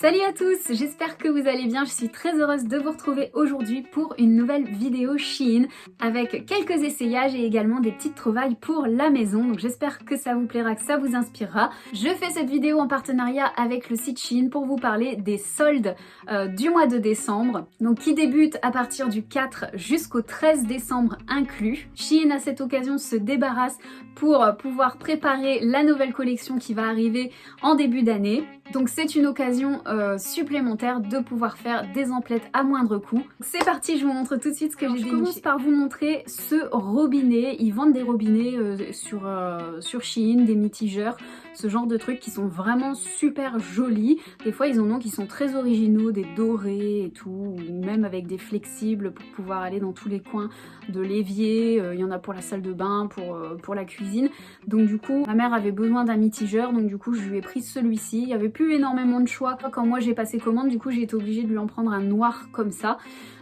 Salut à tous, j'espère que vous allez bien, je suis très heureuse de vous retrouver aujourd'hui pour une nouvelle vidéo Shein avec quelques essayages et également des petites trouvailles pour la maison, donc j'espère que ça vous plaira, que ça vous inspirera. Je fais cette vidéo en partenariat avec le site Shein pour vous parler des soldes du mois de décembre, donc qui débutent à partir du 4 jusqu'au 13 décembre inclus. Shein à cette occasion se débarrasse pour pouvoir préparer la nouvelle collection qui va arriver en début d'année. Donc c'est une occasion supplémentaire de pouvoir faire des emplettes à moindre coût. C'est parti, je vous montre tout de suite ce que j'ai déniché. Je commence par vous montrer ce robinet. Ils vendent des robinets sur Shein, des mitigeurs, ce genre de trucs qui sont vraiment super jolis. Des fois ils en ont qui sont très originaux, des dorés et tout, ou même avec des flexibles pour pouvoir aller dans tous les coins de l'évier. Il y en a pour la salle de bain, pour la cuisine. Donc du coup, ma mère avait besoin d'un mitigeur, donc du coup je lui ai pris celui-ci. Il y avait plus énormément de choix quand moi j'ai passé commande, du coup j'ai été obligée de lui en prendre un noir comme ça.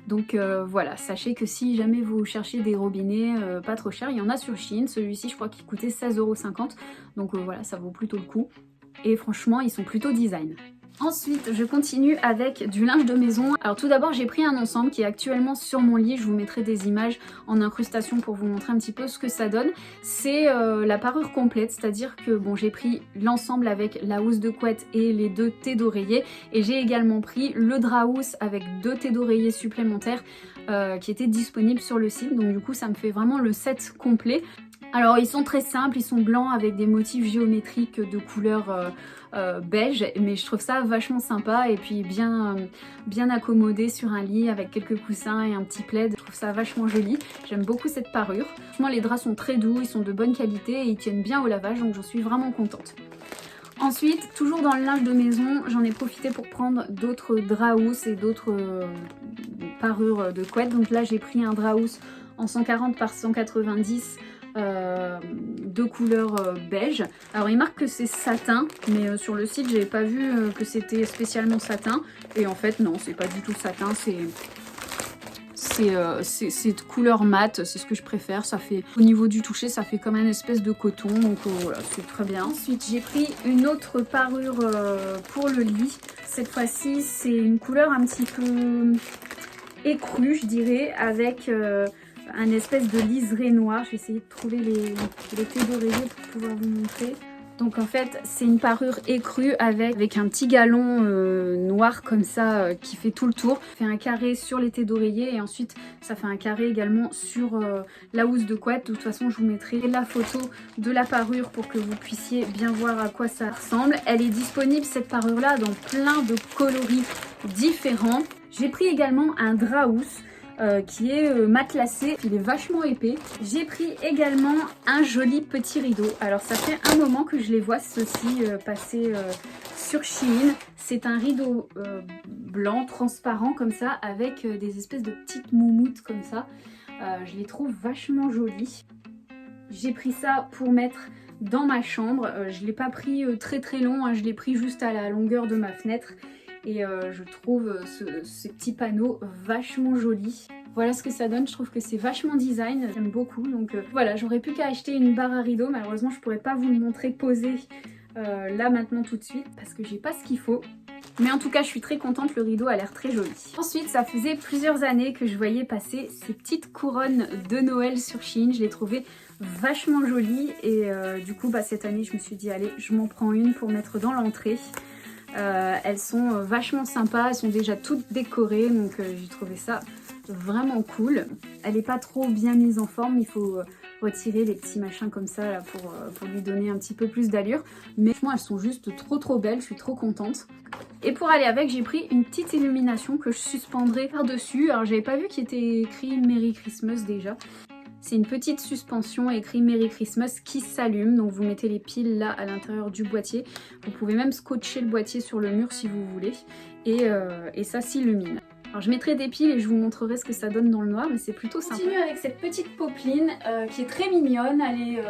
Donc voilà, sachez que si jamais vous cherchez des robinets pas trop chers, il y en a sur Shein. Celui-ci je crois qu'il coûtait 16,50 €, donc voilà, ça vaut plutôt le coup. Et franchement ils sont plutôt design. Ensuite, je continue avec du linge de maison. Alors tout d'abord, j'ai pris un ensemble qui est actuellement sur mon lit. Je vous mettrai des images en incrustation pour vous montrer un petit peu ce que ça donne. C'est la parure complète, c'est-à-dire que bon, j'ai pris l'ensemble avec la housse de couette et les 2 thés d'oreiller. Et j'ai également pris le drap housse avec 2 thés d'oreiller supplémentaires qui étaient disponibles sur le site. Donc du coup, ça me fait vraiment le set complet. Alors ils sont très simples, ils sont blancs avec des motifs géométriques de couleur beige, mais je trouve ça vachement sympa et puis bien accommodé sur un lit avec quelques coussins et un petit plaid. Je trouve ça vachement joli, j'aime beaucoup cette parure. Franchement les draps sont très doux, ils sont de bonne qualité et ils tiennent bien au lavage, donc j'en suis vraiment contente. Ensuite, toujours dans le linge de maison, j'en ai profité pour prendre d'autres draps housse et d'autres parures de couette. Donc là j'ai pris un drap housse en 140 par 190 de couleur beige. Alors il marque que c'est satin, mais sur le site j'avais pas vu que c'était spécialement satin, et en fait non, c'est pas du tout satin, c'est de couleur mat, c'est ce que je préfère. Ça fait, au niveau du toucher, ça fait comme une espèce de coton, donc voilà, c'est très bien. Ensuite j'ai pris une autre parure pour le lit. Cette fois-ci c'est une couleur un petit peu écrue, je dirais, avec un espèce de liseré noir. Je vais essayer de trouver les thés d'oreiller pour pouvoir vous montrer. Donc en fait c'est une parure écrue avec un petit galon noir comme ça qui fait tout le tour. Ça fait un carré sur les thés d'oreiller et ensuite ça fait un carré également sur la housse de couette. De toute façon je vous mettrai la photo de la parure pour que vous puissiez bien voir à quoi ça ressemble. Elle est disponible cette parure là dans plein de coloris différents. J'ai pris également un drap housse qui est matelassé, il est vachement épais. J'ai pris également un joli petit rideau. Alors ça fait un moment que je les vois ceux-ci passer sur Shein. C'est un rideau blanc transparent comme ça avec des espèces de petites moumoutes comme ça. Je les trouve vachement jolis. J'ai pris ça pour mettre dans ma chambre. Je ne l'ai pas pris très long, hein. Je l'ai pris juste à la longueur de ma fenêtre. Et je trouve ces petits panneaux vachement jolis. Voilà ce que ça donne, je trouve que c'est vachement design, j'aime beaucoup. Donc voilà, j'aurais plus qu'à acheter une barre à rideaux. Malheureusement je pourrais pas vous le montrer posé là maintenant tout de suite parce que j'ai pas ce qu'il faut. Mais en tout cas je suis très contente, le rideau a l'air très joli. Ensuite ça faisait plusieurs années que je voyais passer ces petites couronnes de Noël sur Shein. Je les trouvais vachement jolies et du coup cette année je me suis dit allez, je m'en prends une pour mettre dans l'entrée. Elles sont vachement sympas, elles sont déjà toutes décorées, donc j'ai trouvé ça vraiment cool. Elle n'est pas trop bien mise en forme, il faut retirer les petits machins comme ça là, pour lui donner un petit peu plus d'allure. Mais franchement elles sont juste trop belles, je suis trop contente. Et pour aller avec, j'ai pris une petite illumination que je suspendrai par-dessus. Alors j'avais pas vu qu'il était écrit Merry Christmas déjà. C'est une petite suspension écrit Merry Christmas qui s'allume, donc vous mettez les piles là à l'intérieur du boîtier. Vous pouvez même scotcher le boîtier sur le mur si vous voulez et ça s'illumine. Alors je mettrai des piles et je vous montrerai ce que ça donne dans le noir, mais c'est plutôt sympa. On continue avec cette petite popeline qui est très mignonne, elle est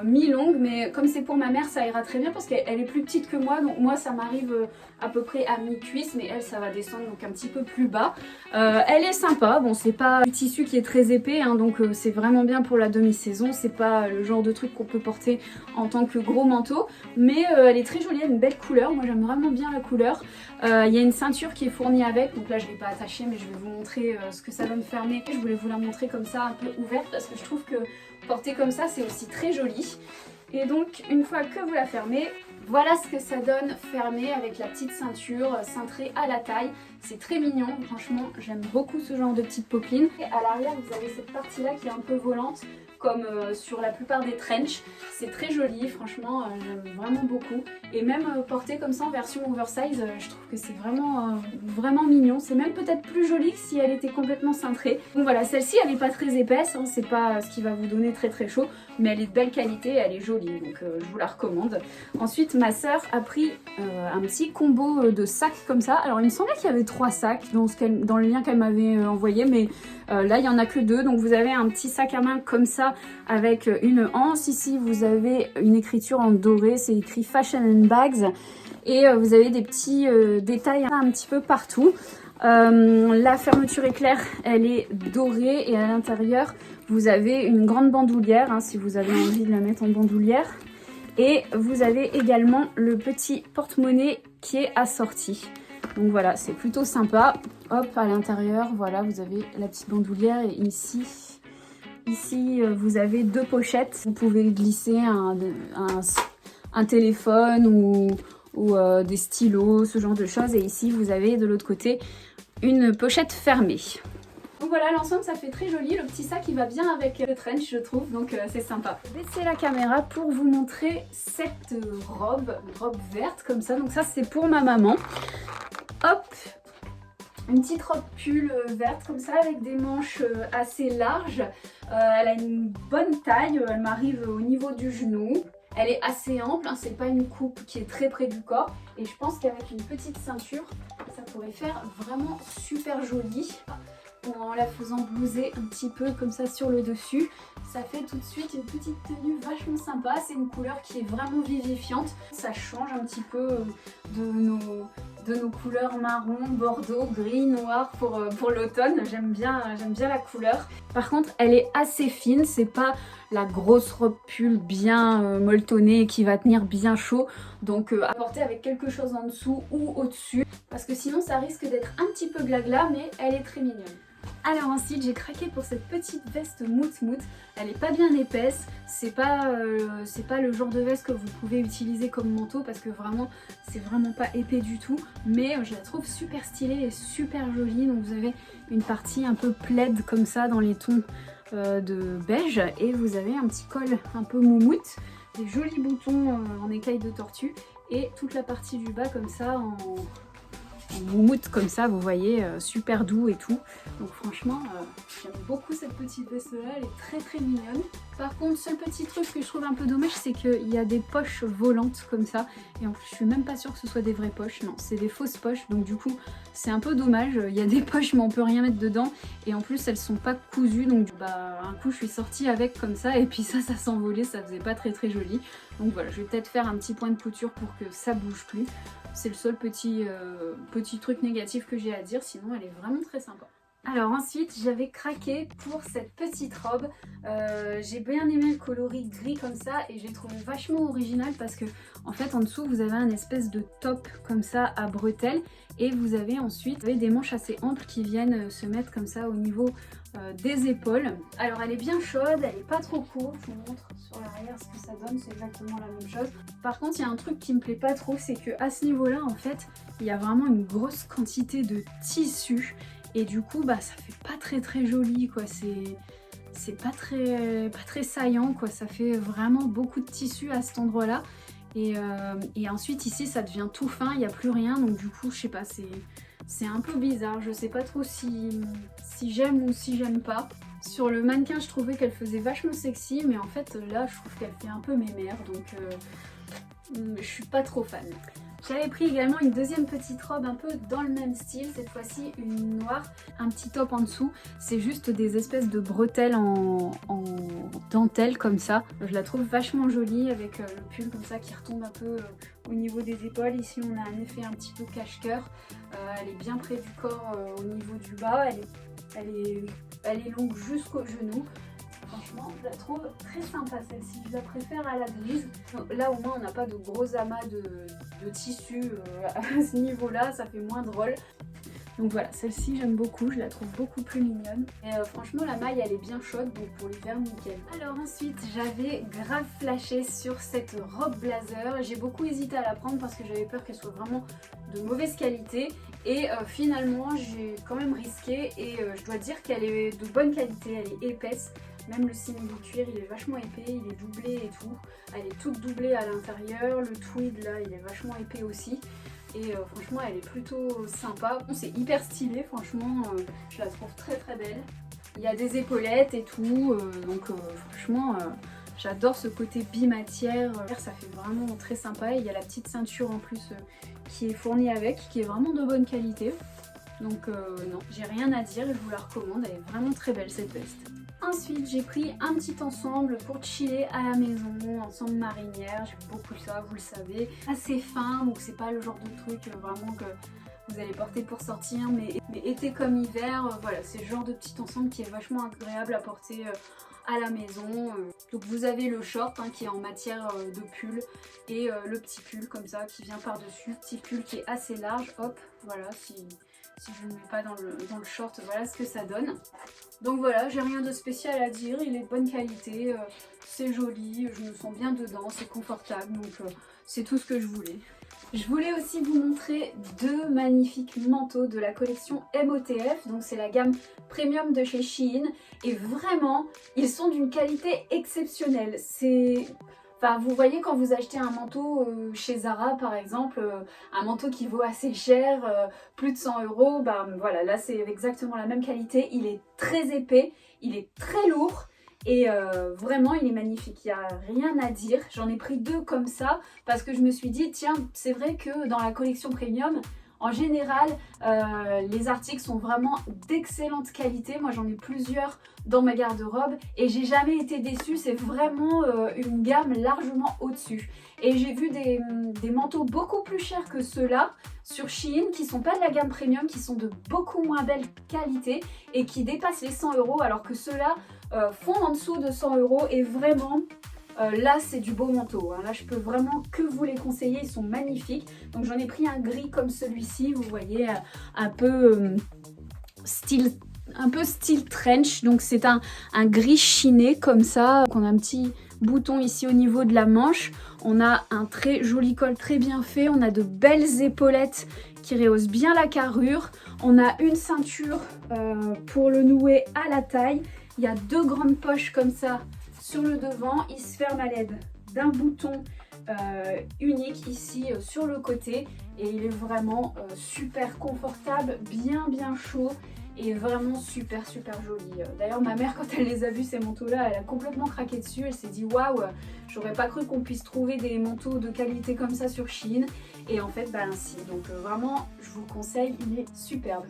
mi-longue, mais comme c'est pour ma mère ça ira très bien parce qu'elle est plus petite que moi, donc moi ça m'arrive à peu près à mi-cuisse, mais elle ça va descendre donc un petit peu plus bas. Elle est sympa, bon c'est pas du tissu qui est très épais, hein, donc c'est vraiment bien pour la demi-saison, c'est pas le genre de truc qu'on peut porter en tant que gros manteau, mais elle est très jolie, elle a une belle couleur, moi j'aime vraiment bien la couleur. Il y a une ceinture qui est fournie avec, donc là je ne l'ai pas attachée mais je vais vous montrer ce que ça va me fermer. Je voulais vous la montrer comme ça un peu ouverte parce que je trouve que porter comme ça c'est aussi très joli. Et donc une fois que vous la fermez, voilà ce que ça donne fermé avec la petite ceinture cintrée à la taille. C'est très mignon, franchement j'aime beaucoup ce genre de petite popeline. Et à l'arrière vous avez cette partie là qui est un peu volante comme sur la plupart des trench. C'est très joli, franchement j'aime vraiment beaucoup. Et même porté comme ça en version oversize, je trouve que c'est vraiment mignon. C'est même peut-être plus joli que si elle était complètement cintrée. Donc voilà, celle-ci elle n'est pas très épaisse, hein, c'est pas ce qui va vous donner très chaud, mais elle est de belle qualité, elle est jolie, donc je vous la recommande. Ensuite ma soeur a pris un petit combo de sacs comme ça. Alors il me semblait qu'il y avait 3 sacs dans le lien qu'elle m'avait envoyé, mais là il n'y en a que 2. Donc vous avez un petit sac à main comme ça avec une anse. Ici vous avez une écriture en doré, c'est écrit Fashion and Bags. Et vous avez des petits détails un petit peu partout. La fermeture éclair, elle est dorée et à l'intérieur vous avez une grande bandoulière, hein, si vous avez envie de la mettre en bandoulière. Et vous avez également le petit porte-monnaie qui est assorti. Donc voilà, c'est plutôt sympa. Hop, à l'intérieur, voilà, vous avez la petite bandoulière et ici vous avez 2 pochettes. Vous pouvez glisser un téléphone ou des stylos, ce genre de choses. Et ici, vous avez de l'autre côté une pochette fermée. Donc voilà, l'ensemble ça fait très joli, le petit sac il va bien avec le trench je trouve, donc c'est sympa. Je vais baisser la caméra pour vous montrer cette robe verte comme ça, donc ça c'est pour ma maman. Hop, une petite robe pull verte comme ça avec des manches assez larges, elle a une bonne taille, elle m'arrive au niveau du genou. Elle est assez ample, hein, c'est pas une coupe qui est très près du corps, et je pense qu'avec une petite ceinture ça pourrait faire vraiment super joli. En la faisant blouser un petit peu comme ça sur le dessus, ça fait tout de suite une petite tenue vachement sympa. C'est une couleur qui est vraiment vivifiante, ça change un petit peu de nos couleurs marron, bordeaux, gris, noir pour l'automne. J'aime bien la couleur. Par contre elle est assez fine, c'est pas la grosse robe pull bien molletonnée qui va tenir bien chaud, donc à porter avec quelque chose en dessous ou au-dessus parce que sinon ça risque d'être un petit peu glagla, mais elle est très mignonne. Alors ensuite j'ai craqué pour cette petite veste mout-mout, elle est pas bien épaisse, c'est pas le genre de veste que vous pouvez utiliser comme manteau parce que vraiment c'est vraiment pas épais du tout, mais je la trouve super stylée et super jolie. Donc vous avez une partie un peu plaid comme ça dans les tons de beige et vous avez un petit col un peu moumoute, des jolis boutons en écaille de tortue et toute la partie du bas comme ça en moumoute comme ça, vous voyez, super doux et tout. Donc franchement j'aime beaucoup cette petite veste là, elle est très mignonne. Par contre seul petit truc que je trouve un peu dommage, c'est qu'il y a des poches volantes comme ça, et en plus je suis même pas sûre que ce soit des vraies poches, non c'est des fausses poches, donc du coup c'est un peu dommage. Il y a des poches mais on peut rien mettre dedans, et en plus elles sont pas cousues, donc bah un coup je suis sortie avec comme ça et puis ça s'envolait, ça faisait pas très joli. Donc voilà, je vais peut-être faire un petit point de couture pour que ça bouge plus. C'est le seul petit truc négatif que j'ai à dire, sinon elle est vraiment très sympa. Alors ensuite j'avais craqué pour cette petite robe, j'ai bien aimé le coloris gris comme ça et j'ai trouvé vachement original parce que en fait en dessous vous avez un espèce de top comme ça à bretelles et vous avez ensuite des manches assez amples qui viennent se mettre comme ça au niveau des épaules. Alors elle est bien chaude, elle est pas trop courte, je vous montre sur l'arrière ce que ça donne, c'est exactement la même chose. Par contre il y a un truc qui me plaît pas trop, c'est que à ce niveau là en fait il y a vraiment une grosse quantité de tissu. Et du coup bah ça fait pas très joli quoi, c'est pas très saillant quoi, ça fait vraiment beaucoup de tissu à cet endroit là. Et ensuite ici ça devient tout fin, il n'y a plus rien, donc du coup je sais pas, c'est un peu bizarre, je sais pas trop si j'aime ou si j'aime pas. Sur le mannequin je trouvais qu'elle faisait vachement sexy, mais en fait là je trouve qu'elle fait un peu mémère, donc je suis pas trop fan. J'avais pris également une deuxième petite robe un peu dans le même style, cette fois-ci une noire, un petit top en dessous. C'est juste des espèces de bretelles en dentelle comme ça. Je la trouve vachement jolie avec le pull comme ça qui retombe un peu au niveau des épaules. Ici on a un effet un petit peu cache-cœur. Elle est bien près du corps au niveau du bas. Elle est longue jusqu'au genou. Franchement, je la trouve très sympa celle-ci, je la préfère à la grise. Là au moins on n'a pas de gros amas de tissu à ce niveau-là, ça fait moins drôle. Donc voilà, celle-ci j'aime beaucoup, je la trouve beaucoup plus mignonne. Et franchement la maille elle est bien chaude, donc pour l'hiver nickel. Alors ensuite j'avais grave flashé sur cette robe blazer. J'ai beaucoup hésité à la prendre parce que j'avais peur qu'elle soit vraiment de mauvaise qualité. Et finalement j'ai quand même risqué et je dois dire qu'elle est de bonne qualité, elle est épaisse. Même le simili-cuir il est vachement épais, il est doublé et tout. Elle est toute doublée à l'intérieur, le tweed là il est vachement épais aussi. Et franchement elle est plutôt sympa. Bon, c'est hyper stylé franchement, je la trouve très très belle. Il y a des épaulettes et tout, donc franchement j'adore ce côté bimatière. Ça fait vraiment très sympa. Et il y a la petite ceinture en plus qui est fournie avec, qui est vraiment de bonne qualité. Donc non, j'ai rien à dire, je vous la recommande, elle est vraiment très belle cette veste. Ensuite j'ai pris un petit ensemble pour chiller à la maison, ensemble marinière, j'aime beaucoup ça, vous le savez. Assez fin, donc c'est pas le genre de truc vraiment que vous allez porter pour sortir, mais été comme hiver, voilà, c'est le genre de petit ensemble qui est vachement agréable à porter à la maison. Donc vous avez le short qui est en matière de pull et le petit pull comme ça qui vient par dessus, petit pull qui est assez large, hop, voilà, si je ne le mets pas dans le short, voilà ce que ça donne. Donc voilà, j'ai rien de spécial à dire, il est de bonne qualité, c'est joli, je me sens bien dedans, c'est confortable, donc c'est tout ce que je voulais. Je voulais aussi vous montrer deux magnifiques manteaux de la collection MOTF, donc c'est la gamme premium de chez Shein, et vraiment, ils sont d'une qualité exceptionnelle. Enfin, vous voyez quand vous achetez un manteau chez Zara par exemple, un manteau qui vaut assez cher, plus de 100 €, bah voilà, là c'est exactement la même qualité, il est très épais, il est très lourd et vraiment il est magnifique, il n'y a rien à dire. J'en ai pris deux comme ça parce que je me suis dit tiens, c'est vrai que dans la collection premium, en général, les articles sont vraiment d'excellente qualité. Moi j'en ai plusieurs dans ma garde-robe et j'ai jamais été déçue. C'est vraiment une gamme largement au-dessus. Et j'ai vu des manteaux beaucoup plus chers que ceux-là sur Shein qui sont pas de la gamme premium, qui sont de beaucoup moins belle qualité et qui dépassent les 100 € alors que ceux-là font en dessous de 100 € et vraiment... là c'est du beau manteau, là je peux vraiment que vous les conseiller, ils sont magnifiques. Donc j'en ai pris un gris comme celui-ci, vous voyez, un peu style trench. Donc c'est un gris chiné comme ça, on a un petit bouton ici au niveau de la manche, on a un très joli col très bien fait, on a de belles épaulettes qui rehaussent bien la carrure, on a une ceinture pour le nouer à la taille, il y a deux grandes poches comme ça sur le devant, il se ferme à l'aide d'un bouton unique ici sur le côté et il est vraiment super confortable, bien chaud et vraiment super joli. D'ailleurs ma mère quand elle les a vus ces manteaux là, elle a complètement craqué dessus, elle s'est dit waouh, j'aurais pas cru qu'on puisse trouver des manteaux de qualité comme ça sur Shein et en fait bah ainsi, donc vraiment je vous le conseille, il est superbe.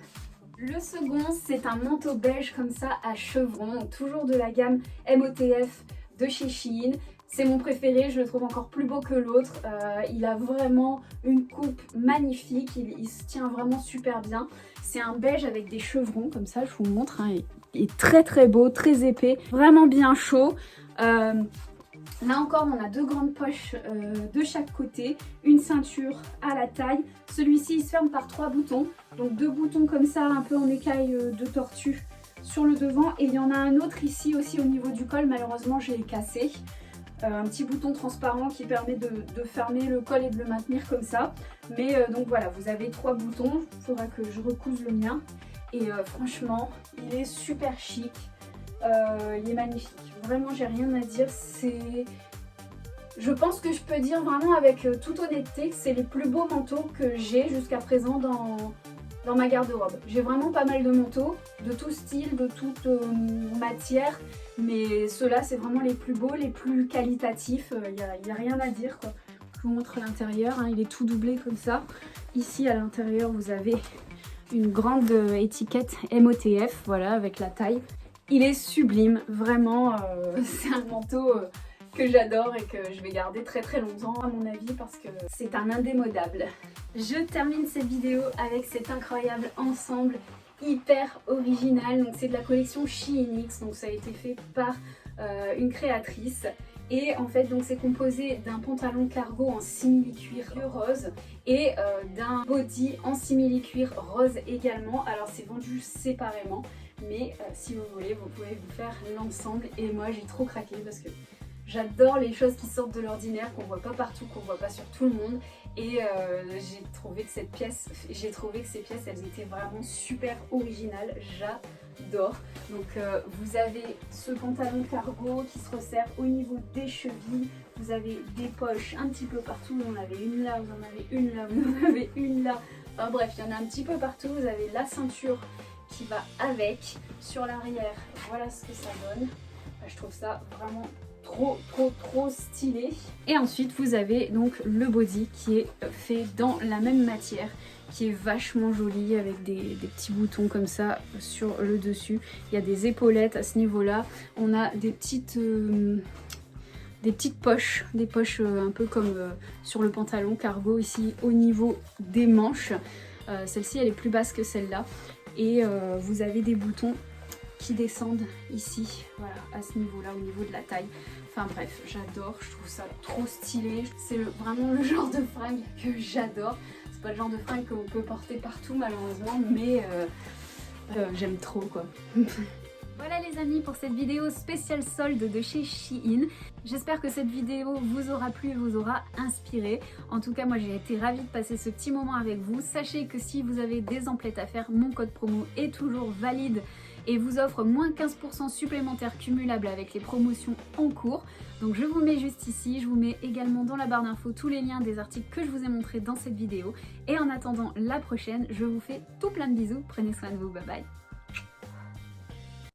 Le second, c'est un manteau beige comme ça à chevrons, toujours de la gamme MOTF de chez Shein. C'est mon préféré, je le trouve encore plus beau que l'autre. Il a vraiment une coupe magnifique, il se tient vraiment super bien. C'est un beige avec des chevrons comme ça, je vous montre. Il est très beau, très épais, vraiment bien chaud. Là encore, on a deux grandes poches de chaque côté, une ceinture à la taille. Celui-ci, il se ferme par 3 boutons. Donc 2 boutons comme ça, un peu en écaille de tortue sur le devant. Et il y en a un autre ici aussi au niveau du col. Malheureusement, je l'ai cassé. Un petit bouton transparent qui permet de fermer le col et de le maintenir comme ça. Mais donc voilà, vous avez 3 boutons. Il faudra que je recouse le mien. Et franchement, il est super chic. Il est magnifique, vraiment j'ai rien à dire, je pense que je peux dire vraiment avec toute honnêteté que c'est les plus beaux manteaux que j'ai jusqu'à présent dans ma garde-robe. J'ai vraiment pas mal de manteaux, de tout style, de toute matière, mais ceux-là c'est vraiment les plus beaux, les plus qualitatifs, il n'y a rien à dire quoi. Je vous montre l'intérieur, hein, il est tout doublé comme ça. Ici à l'intérieur vous avez une grande étiquette MOTF, voilà, avec la taille. Il est sublime, vraiment, c'est un manteau que j'adore et que je vais garder très très longtemps à mon avis parce que c'est un indémodable. Je termine cette vidéo avec cet incroyable ensemble hyper original, donc c'est de la collection Shein X, donc ça a été fait par une créatrice. Et en fait donc c'est composé d'un pantalon cargo en simili-cuir rose et d'un body en simili-cuir rose également. Alors c'est vendu séparément mais si vous voulez vous pouvez vous faire l'ensemble et moi j'ai trop craqué parce que j'adore les choses qui sortent de l'ordinaire, qu'on voit pas partout, qu'on voit pas sur tout le monde. Et j'ai trouvé que ces pièces, elles étaient vraiment super originales. J'adore. Donc vous avez ce pantalon cargo qui se resserre au niveau des chevilles. Vous avez des poches un petit peu partout. Vous en avez une là, vous en avez une là, vous en avez une là. Enfin bref, il y en a un petit peu partout. Vous avez la ceinture qui va avec. Sur l'arrière, voilà ce que ça donne. Je trouve ça vraiment trop stylé. Et ensuite vous avez donc le body qui est fait dans la même matière, qui est vachement joli avec des petits boutons comme ça sur le dessus. Il y a des épaulettes à ce niveau là. On a des petites poches, des poches un peu comme sur le pantalon cargo ici au niveau des manches. Celle-ci elle est plus basse que celle-là et vous avez des boutons qui descendent ici, voilà, à ce niveau-là, au niveau de la taille. Enfin bref, j'adore, je trouve ça trop stylé. C'est vraiment le genre de fringue que j'adore. C'est pas le genre de fringue qu'on peut porter partout malheureusement, mais j'aime trop quoi. Voilà les amis pour cette vidéo spéciale solde de chez Shein. J'espère que cette vidéo vous aura plu et vous aura inspiré. En tout cas moi j'ai été ravie de passer ce petit moment avec vous. Sachez que si vous avez des emplettes à faire, mon code promo est toujours valide et vous offre moins 15% supplémentaires cumulables avec les promotions en cours. Donc je vous mets juste ici, je vous mets également dans la barre d'infos tous les liens des articles que je vous ai montrés dans cette vidéo. Et en attendant la prochaine, je vous fais tout plein de bisous, prenez soin de vous, bye bye.